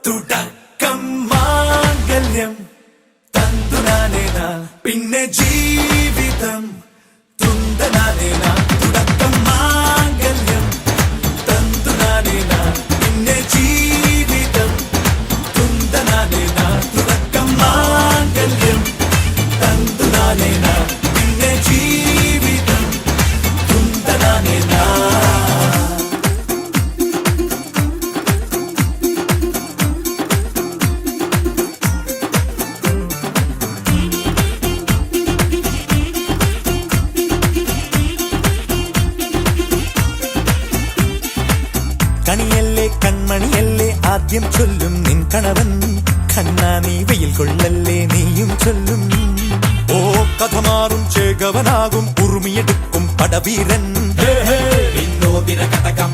തുടക്കം മാംഗല്യം തന്തുനാനേന പിന്നെ ജീവിതം തുന്തനാനേന തുടക്കം മാംഗല്യം തന്തുനാനേന പിന്നെ ജീവിതം തുന്തനാനേന തുടക്കം മാംഗല്യം തന്തുനാനേന പിന്നെ ജീവിതം തുന്തനാനേന. കണിയല്ലേ കൺമണിയല്ലേ ആദ്യം ചൊല്ലും നിൻ കണവൻ, കണ്ണാ നീ വെയിൽ കൊള്ളല്ലേ നീയും ചൊല്ലും. ഓ കഥ മാറും ചേകവനാകും ഉറുമിയെടുക്കും പടവീരൻ, വിനോദിന കടകം